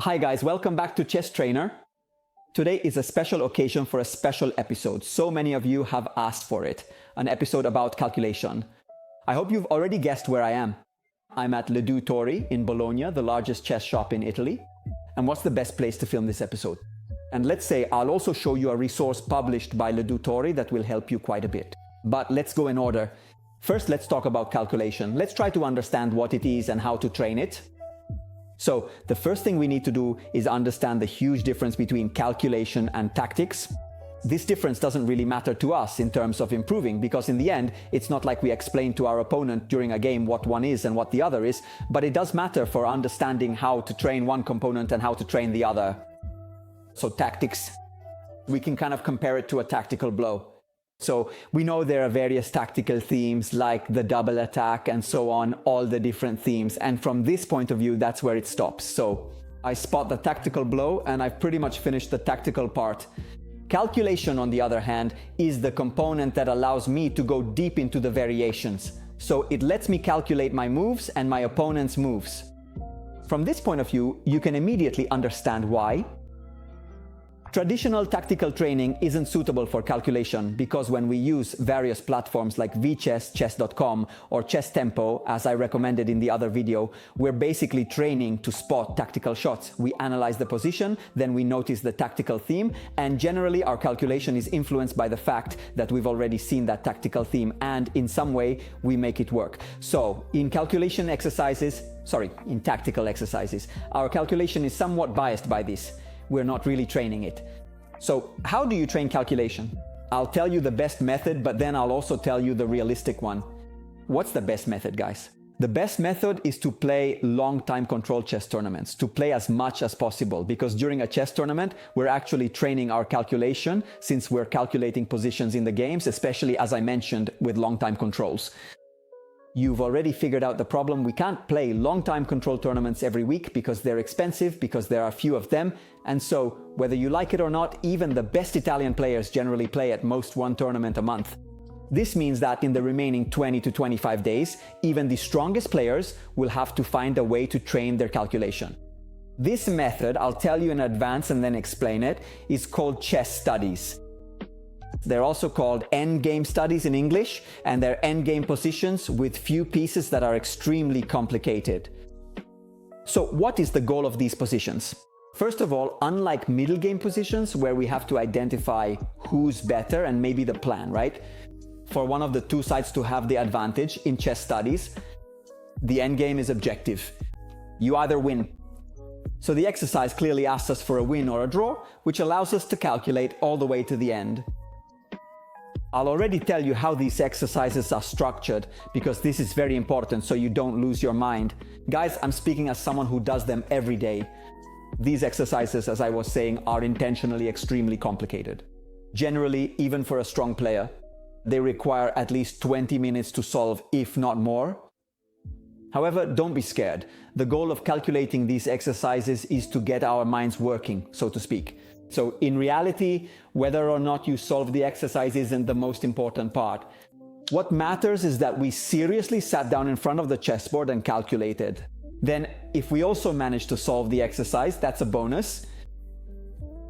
Hi guys, welcome back to Chess Trainer. Today is a special occasion for a special episode. So many of you have asked for it, an episode about calculation. I hope you've already guessed where I am. I'm at Le Tori in Bologna, the largest chess shop in Italy. And what's the best place to film this episode? And let's say I'll also show you a resource published by Le Tori that will help you quite a bit. But let's go in order. First, let's talk about calculation. Let's try to understand what it is and how to train it. So the first thing we need to do is understand the huge difference between calculation and tactics. This difference doesn't really matter to us in terms of improving, because in the end, it's not like we explain to our opponent during a game what one is and what the other is, but it does matter for understanding how to train one component and how to train the other. So tactics, we can kind of compare it to a tactical blow. So we know there are various tactical themes like the double attack and so on, all the different themes. And from this point of view, that's where it stops. So I spot the tactical blow and I've pretty much finished the tactical part. Calculation, on the other hand, is the component that allows me to go deep into the variations. So it lets me calculate my moves and my opponent's moves. From this point of view, you can immediately understand why. Traditional tactical training isn't suitable for calculation because when we use various platforms like VChess, chess.com, or Chess Tempo, as I recommended in the other video, we're basically training to spot tactical shots. We analyze the position, then we notice the tactical theme, and generally our calculation is influenced by the fact that we've already seen that tactical theme, and in some way we make it work. So in tactical exercises, our calculation is somewhat biased by this. We're not really training it. So how do you train calculation? I'll tell you the best method, but then I'll also tell you the realistic one. What's the best method, guys? The best method is to play long time control chess tournaments, to play as much as possible, because during a chess tournament, we're actually training our calculation since we're calculating positions in the games, especially as I mentioned with long time controls. You've already figured out the problem. We can't play long time control tournaments every week because they're expensive, because there are few of them. And so, whether you like it or not, even the best Italian players generally play at most one tournament a month. This means that in the remaining 20 to 25 days, even the strongest players will have to find a way to train their calculation. This method, I'll tell you in advance and then explain it, is called chess studies. They're also called endgame studies in English, and they're endgame positions with few pieces that are extremely complicated. So what is the goal of these positions? First of all, unlike middle game positions where we have to identify who's better and maybe the plan, right? For one of the two sides to have the advantage in chess studies, the endgame is objective. You either win. So the exercise clearly asks us for a win or a draw, which allows us to calculate all the way to the end. I'll already tell you how these exercises are structured because this is very important so you don't lose your mind. Guys, I'm speaking as someone who does them every day. These exercises, as I was saying, are intentionally extremely complicated. Generally, even for a strong player, they require at least 20 minutes to solve, if not more. However, don't be scared. The goal of calculating these exercises is to get our minds working, so to speak. So in reality, whether or not you solve the exercise isn't the most important part. What matters is that we seriously sat down in front of the chessboard and calculated. Then, if we also manage to solve the exercise, that's a bonus.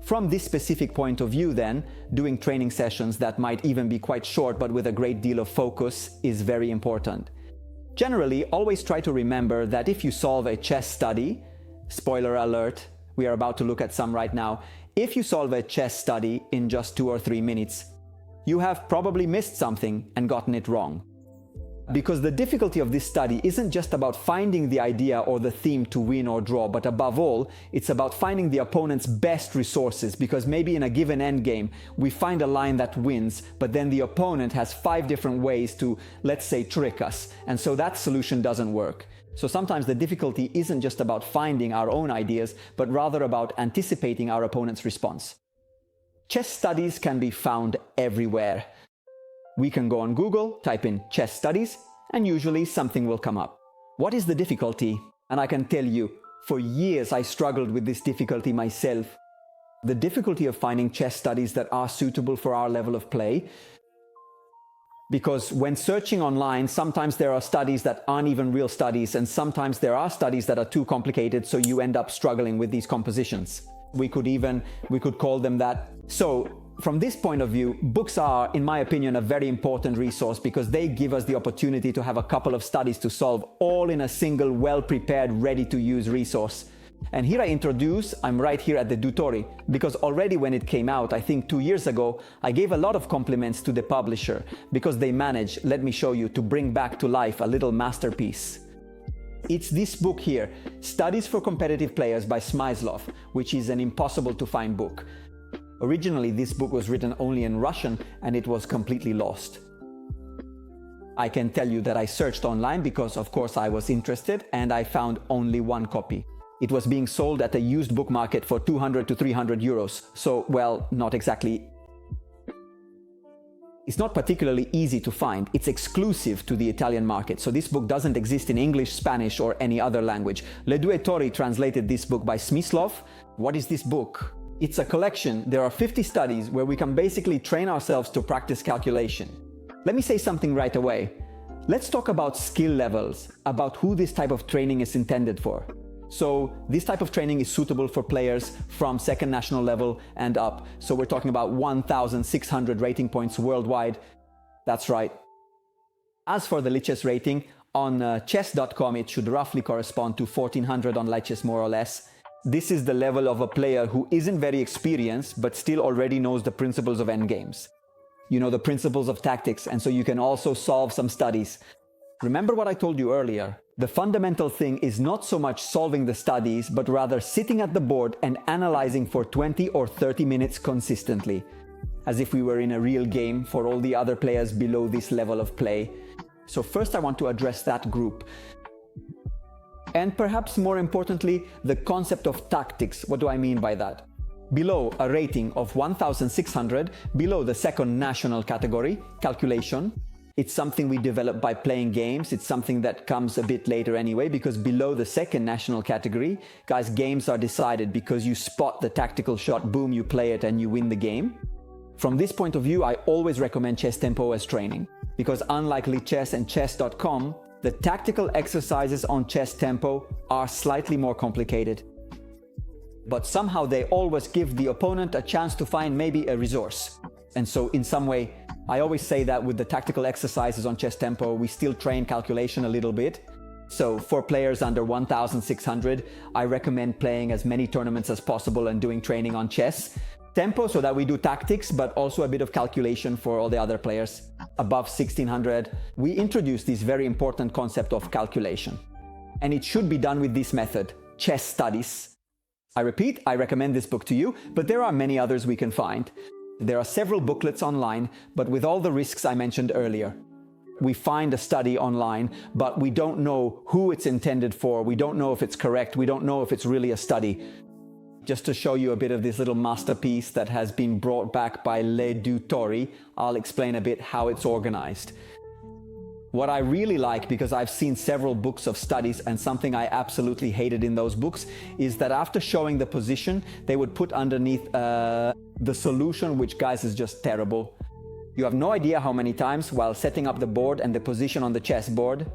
From this specific point of view then, doing training sessions that might even be quite short but with a great deal of focus is very important. Generally, always try to remember that if you solve a chess study, spoiler alert, we are about to look at some right now, if you solve a chess study in just 2 or 3 minutes, you have probably missed something and gotten it wrong. Because the difficulty of this study isn't just about finding the idea or the theme to win or draw, but above all, it's about finding the opponent's best resources, because maybe in a given endgame, we find a line that wins, but then the opponent has 5 different ways to, let's say, trick us, and so that solution doesn't work. So sometimes the difficulty isn't just about finding our own ideas, but rather about anticipating our opponent's response. Chess studies can be found everywhere. We can go on Google, type in chess studies, and usually something will come up. What is the difficulty? And I can tell you, for years I struggled with this difficulty myself. The difficulty of finding chess studies that are suitable for our level of play. Because when searching online, sometimes there are studies that aren't even real studies, and sometimes there are studies that are too complicated, so you end up struggling with these compositions. We could call them that. So from this point of view, books are, in my opinion, a very important resource because they give us the opportunity to have a couple of studies to solve all in a single, well-prepared, ready-to-use resource. And here I'm right here at the tutorial, because already when it came out, I think 2 years ago, I gave a lot of compliments to the publisher because they managed, let me show you, to bring back to life a little masterpiece. It's this book here, Studies for Competitive Players by Smyslov, which is an impossible to find book. Originally, this book was written only in Russian and it was completely lost. I can tell you that I searched online because, of course, I was interested, and I found only one copy. It was being sold at a used book market for 200 to 300 euros. So, well, not exactly. It's not particularly easy to find. It's exclusive to the Italian market. So this book doesn't exist in English, Spanish, or any other language. Le Due Tori translated this book by Smyslov. What is this book? It's a collection. There are 50 studies where we can basically train ourselves to practice calculation. Let me say something right away. Let's talk about skill levels, about who this type of training is intended for. So this type of training is suitable for players from second national level and up. So we're talking about 1,600 rating points worldwide. That's right. As for the Lichess rating, on chess.com it should roughly correspond to 1,400 on Lichess, more or less. This is the level of a player who isn't very experienced but still already knows the principles of endgames. You know, the principles of tactics, and so you can also solve some studies. Remember what I told you earlier. The fundamental thing is not so much solving the studies, but rather sitting at the board and analyzing for 20 or 30 minutes consistently, as if we were in a real game for all the other players below this level of play. So first I want to address that group. And perhaps more importantly, the concept of tactics. What do I mean by that? Below a rating of 1,600, below the second national category, calculation, it's something we develop by playing games. It's something that comes a bit later anyway, because below the second national category, guys, games are decided because you spot the tactical shot, boom, you play it and you win the game. From this point of view, I always recommend Chess Tempo as training, because unlike Lichess and chess.com, the tactical exercises on Chess Tempo are slightly more complicated. But somehow they always give the opponent a chance to find maybe a resource. And so in some way, I always say that with the tactical exercises on Chess Tempo, we still train calculation a little bit. So for players under 1,600, I recommend playing as many tournaments as possible and doing training on Chess Tempo so that we do tactics, but also a bit of calculation for all the other players. Above 1,600, we introduce this very important concept of calculation. And it should be done with this method, chess studies. I repeat, I recommend this book to you, but there are many others we can find. There are several booklets online, but with all the risks I mentioned earlier. We find a study online, but we don't know who it's intended for. We don't know if it's correct. We don't know if it's really a study. Just to show you a bit of this little masterpiece that has been brought back by Le Due Tori, I'll explain a bit how it's organized. What I really like, because I've seen several books of studies, and something I absolutely hated in those books, is that after showing the position, they would put underneath the solution, which, guys, is just terrible. You have no idea how many times while setting up the board and the position on the chessboard,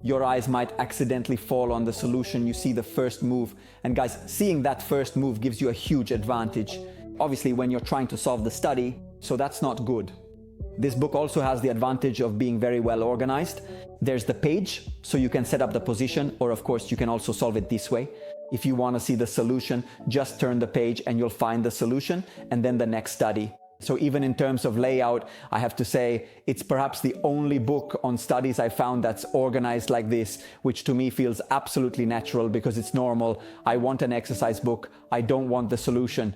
your eyes might accidentally fall on the solution. You see the first move, and guys, seeing that first move gives you a huge advantage. Obviously, when you're trying to solve the study, so that's not good. This book also has the advantage of being very well organized. There's the page, so you can set up the position, or of course you can also solve it this way. If you want to see the solution, just turn the page and you'll find the solution, and then the next study. So even in terms of layout, I have to say it's perhaps the only book on studies I found that's organized like this, which to me feels absolutely natural because it's normal. I want an exercise book. I don't want the solution.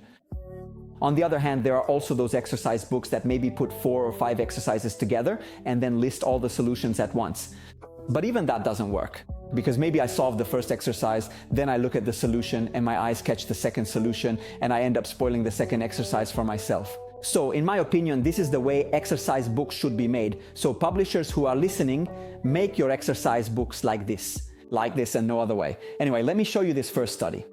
On the other hand, there are also those exercise books that maybe put 4 or 5 exercises together and then list all the solutions at once. But even that doesn't work, because maybe I solve the first exercise, then I look at the solution and my eyes catch the second solution and I end up spoiling the second exercise for myself. So in my opinion, this is the way exercise books should be made. So publishers who are listening, make your exercise books like this and no other way. Anyway, let me show you this first study.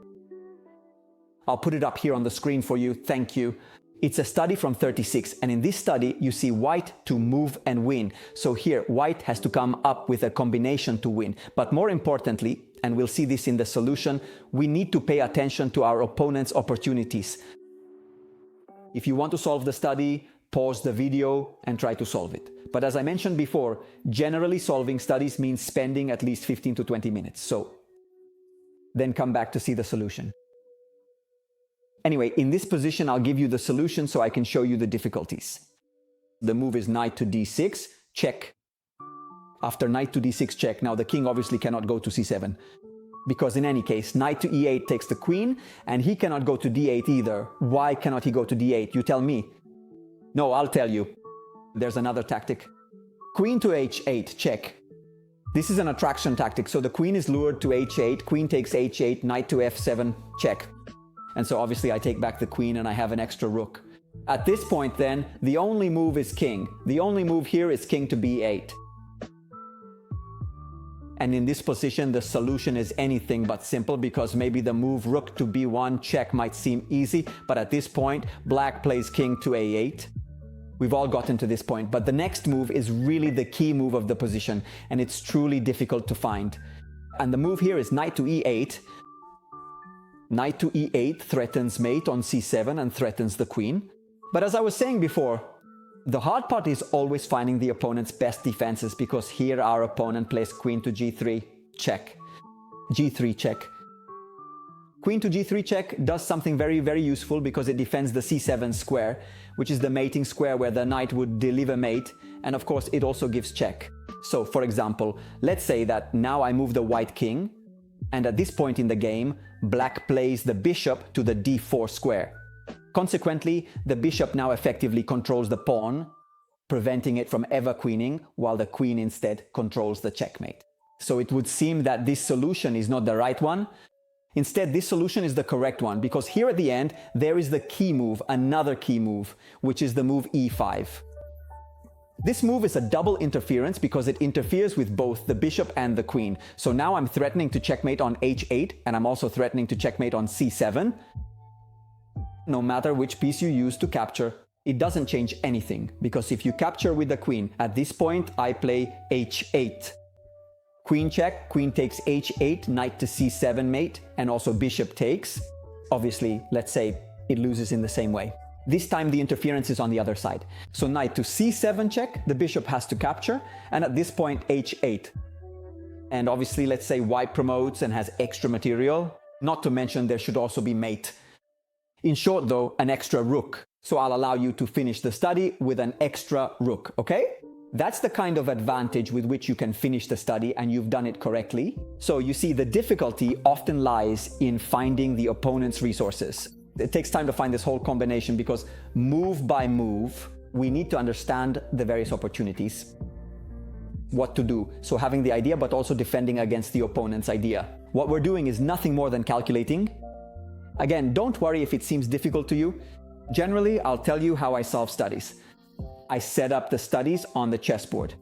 I'll put it up here on the screen for you. Thank you. It's a study from 36, and in this study you see white to move and win. So here white has to come up with a combination to win. But more importantly, and we'll see this in the solution, we need to pay attention to our opponent's opportunities. If you want to solve the study, pause the video and try to solve it. But as I mentioned before, generally solving studies means spending at least 15 to 20 minutes. So then come back to see the solution. Anyway, in this position, I'll give you the solution so I can show you the difficulties. The move is knight to d6, check. After knight to d6 check, now the king obviously cannot go to c7. Because in any case, knight to e8 takes the queen, and he cannot go to d8 either. Why cannot he go to d8? You tell me. No, I'll tell you. There's another tactic. Queen to h8, check. This is an attraction tactic, so the queen is lured to h8, queen takes h8, knight to f7, check. And so obviously I take back the queen and I have an extra rook. At this point then, the only move is king. The only move here is king to b8. And in this position, the solution is anything but simple, because maybe the move rook to b1 check might seem easy, but at this point, black plays king to a8. We've all gotten to this point, but the next move is really the key move of the position, and it's truly difficult to find. And the move here is knight to e8. Knight to e8 threatens mate on c7 and threatens the queen. But as I was saying before, the hard part is always finding the opponent's best defenses, because here our opponent plays queen to g3, check. g3 check. Queen to g3 check does something very, very useful, because it defends the c7 square, which is the mating square where the knight would deliver mate, and of course it also gives check. So for example, let's say that now I move the white king, and at this point in the game, black plays the bishop to the d4 square. Consequently, the bishop now effectively controls the pawn, preventing it from ever queening, while the queen instead controls the checkmate. So it would seem that this solution is not the right one. Instead, this solution is the correct one, because here at the end, there is the key move, another key move, which is the move e5. This move is a double interference because it interferes with both the bishop and the queen. So now I'm threatening to checkmate on h8, and I'm also threatening to checkmate on c7. No matter which piece you use to capture, it doesn't change anything, because if you capture with the queen, at this point I play h8. Queen check, queen takes h8, knight to c7 mate, and also bishop takes. Obviously, let's say it loses in the same way. This time the interference is on the other side. So knight to c7 check, the bishop has to capture, and at this point h8. And obviously, let's say white promotes and has extra material. Not to mention there should also be mate. In short though, an extra rook. So I'll allow you to finish the study with an extra rook, okay? That's the kind of advantage with which you can finish the study, and you've done it correctly. So you see, the difficulty often lies in finding the opponent's resources. It takes time to find this whole combination, because move by move, we need to understand the various opportunities, what to do. So having the idea, but also defending against the opponent's idea. What we're doing is nothing more than calculating. Again, don't worry if it seems difficult to you. Generally, I'll tell you how I solve studies. I set up the studies on the chessboard.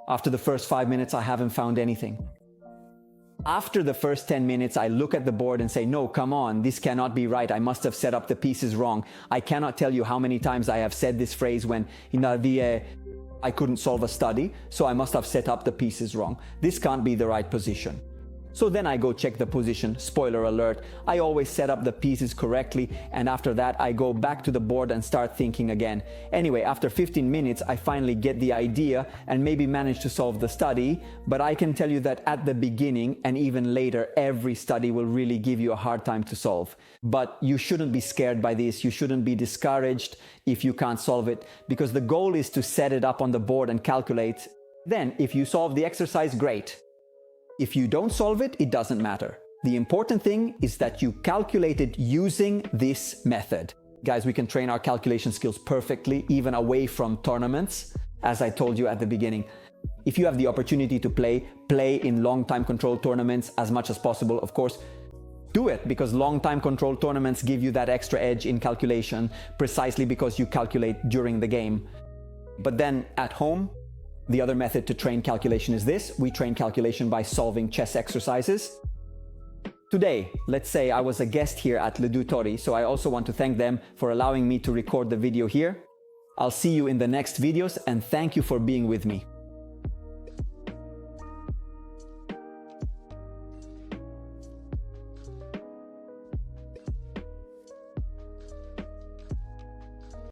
After the first 5 minutes, I haven't found anything. After the first 10 minutes, I look at the board and say, no, come on, this cannot be right. I must have set up the pieces wrong. I cannot tell you how many times I have said this phrase when I couldn't solve a study, so I must have set up the pieces wrong. This can't be the right position. So then I go check the position. Spoiler alert, I always set up the pieces correctly, and after that I go back to the board and start thinking again. Anyway, after 15 minutes I finally get the idea and maybe manage to solve the study, but I can tell you that at the beginning and even later, every study will really give you a hard time to solve. But you shouldn't be scared by this, you shouldn't be discouraged if you can't solve it, because the goal is to set it up on the board and calculate. Then, if you solve the exercise, great. If you don't solve it, it doesn't matter. The important thing is that you calculated using this method. Guys, we can train our calculation skills perfectly, even away from tournaments, as I told you at the beginning. If you have the opportunity to play in long time control tournaments as much as possible, of course, do it, because long time control tournaments give you that extra edge in calculation, precisely because you calculate during the game. But then at home, the other method to train calculation is this. We train calculation by solving chess exercises. Today, let's say I was a guest here at Tori, so I also want to thank them for allowing me to record the video here. I'll see you in the next videos and thank you for being with me.